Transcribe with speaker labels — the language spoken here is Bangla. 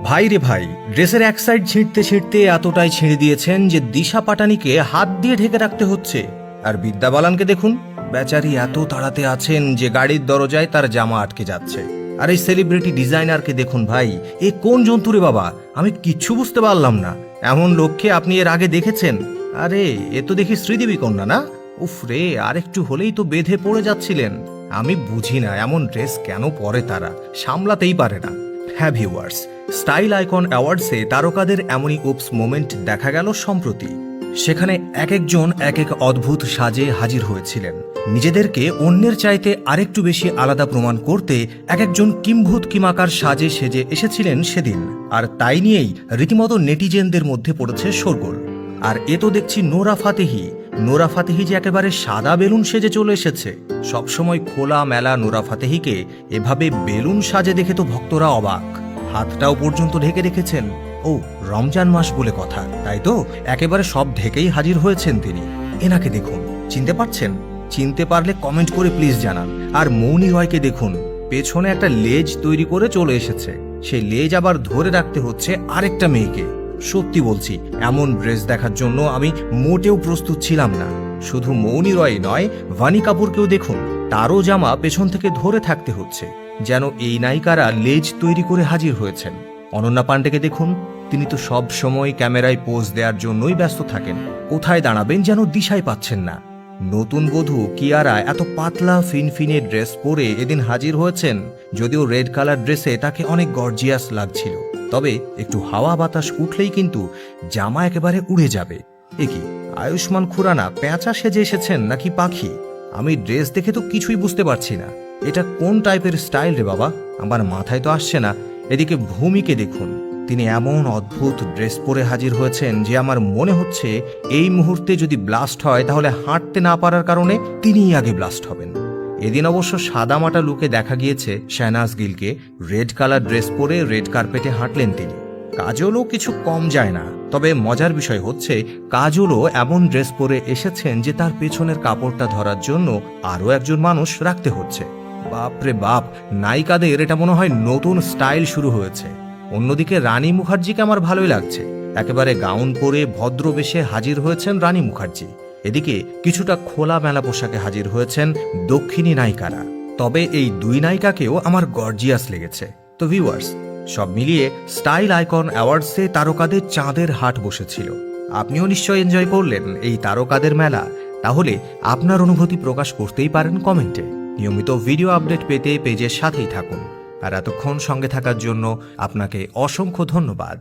Speaker 1: ভাই রে ভাই, ড্রেসের এক সাইড ছিঁড়তে ছিঁড়তে এতটাই ছিঁড়ে দিয়েছেন যে দিশা পাটানিকে হাত দিয়ে ঢেকে রাখতে হচ্ছে। আর বিদ্যা বালানকে দেখুন, বেচারি এত তাড়াতে আছেন যে গাড়ির দরজায় তার জামা আটকে যাচ্ছে। আর এই সেলিব্রিটি ডিজাইনারকে দেখুন ভাই, এ কোন জন্তু রে বাবা, আমি কিচ্ছু বুঝতে পারলাম না। এমন লোককে আপনি এর আগে দেখেছেন? আরে এ তো দেখি শ্রীদেবী কন্যা না? উফ রে, আর একটু হলেই তো বেঁধে পড়ে যাচ্ছিলেন। আমি বুঝি না এমন ড্রেস কেন পরে, তারা সামলাতেই পারে না। হ্যাঁ ভিউয়ার্স, স্টাইল আইকন অ্যাওয়ার্ডসে তারকাদের এমনই উপস মোমেন্ট দেখা গেল সম্প্রতি। সেখানে এক একজন এক এক অদ্ভুত সাজে হাজির হয়েছিলেন। নিজেদেরকে অন্যের চাইতে আরেকটু বেশি আলাদা প্রমাণ করতে এক একজন কিম্ভূত কিমাকার সাজে সেজে এসেছিলেন সেদিন। আর তাই নিয়েই রীতিমতো নেটিজেনদের মধ্যে পড়েছে শোরগোল। আর এ তো দেখছি নোরা ফাতেহি যে একেবারে সাদা বেলুন সেজে চলে এসেছে। সবসময় খোলা মেলা নোরা ফাতেহিকে এভাবে বেলুন সাজে দেখে তো ভক্তরা অবাক। হাতটাও পর্যন্ত ঢেকে রেখেছেন। ও, রমজান মাস বলে কথা, তাই তো একেবারে সব ঢেকেই হাজির হয়েছেন তিনি। এনাকে দেখুন, চিনতে পারছেন? চিনতে পারলে কমেন্ট করে প্লিজ জানান। আর মৌনি রয়কে দেখুন, পেছনে একটা লেজ তৈরি করে চলে এসেছে। সেই লেজ আবার ধরে রাখতে হচ্ছে আরেকটা মেয়েকে। সত্যি বলছি, এমন ড্রেস দেখার জন্য আমি মোটেও প্রস্তুত ছিলাম না। শুধু মৌনি রয় নয়, ভানি কাপুরকেও দেখুন, তারও জামা পেছন থেকে ধরে থাকতে হচ্ছে, যেন এই নায়িকারা লেজ তৈরি করে হাজির হয়েছেন। অনন্যা পাণ্ডেকে দেখুন, তিনি তো সব সময় ক্যামেরায় পোজ দেওয়ার জন্যই ব্যস্ত থাকেন। কোথায় দাঁড়াবেন যেন দিশাই পাচ্ছেন না। নতুন বধূ কিয়ারা এত পাতলা ফিনফিনে ড্রেস পরে এদিন হাজির হয়েছেন। যদিও রেড কালার ড্রেসে তাকে অনেক গর্জিয়াস লাগছিল, তবে একটু হাওয়া বাতাস উঠলেই কিন্তু জামা একেবারে উড়ে যাবে। কি আয়ুষ্মান খুরানা পেঁচা সেজে এসেছেন নাকি পাখি? আমি ড্রেস দেখে তো কিছুই বুঝতে পারছি না। এটা কোন টাইপের স্টাইল রে বাবা, আমার মাথায় তো আসছে না। এদিকে ভূমিকে দেখুন, তিনি এমন অদ্ভুত ড্রেস পরে হাজির হয়েছেন যে আমার মনে হচ্ছে এই মুহূর্তে যদি ব্লাস্ট হয় তাহলে হাঁটতে না পারার কারণে তিনিই আগে ব্লাস্ট হবেন। এদিন অবশ্য সাদামাটা লুকে দেখা গিয়েছে শাহনাজ গিলকে। রেড কালার ড্রেস পরে রেড কার্পেটে হাঁটলেন তিনি। কাজলও কিছু কম যায় না। তবে মজার বিষয় হচ্ছে, কাজলও এমন ড্রেস পরে এসেছেন যে তার পেছনের কাপড়টা ধরার জন্য আরও একজন মানুষ রাখতে হচ্ছে। বাপরে বাপ, নায়িকাদের এটা মনে হয় নতুন স্টাইল শুরু হয়েছে। অন্যদিকে রানী মুখার্জিকে আমার ভালোই লাগছে। একেবারে গাউন পরে ভদ্রবেশে হাজির হয়েছেন রানী মুখার্জি। এদিকে কিছুটা খোলা মেলা পোশাকে হাজির হয়েছেন দক্ষিণী নায়িকারা। তবে এই দুই নায়িকাকেও আমার গর্জিয়াস লেগেছে। তো ভিউয়ার্স, সব মিলিয়ে স্টাইল আইকন অ্যাওয়ার্ডসে তারকাদের চাঁদের হাট বসেছিল। আপনিও নিশ্চয় এনজয় করলেন এই তারকাদের মেলা। তাহলে আপনার অনুভূতি প্রকাশ করতেই পারেন কমেন্টে। নিয়মিত ভিডিও আপডেট পেতে পেজের সাথেই থাকুন। আর এতক্ষণ সঙ্গে থাকার জন্য আপনাকে অসংখ্য ধন্যবাদ।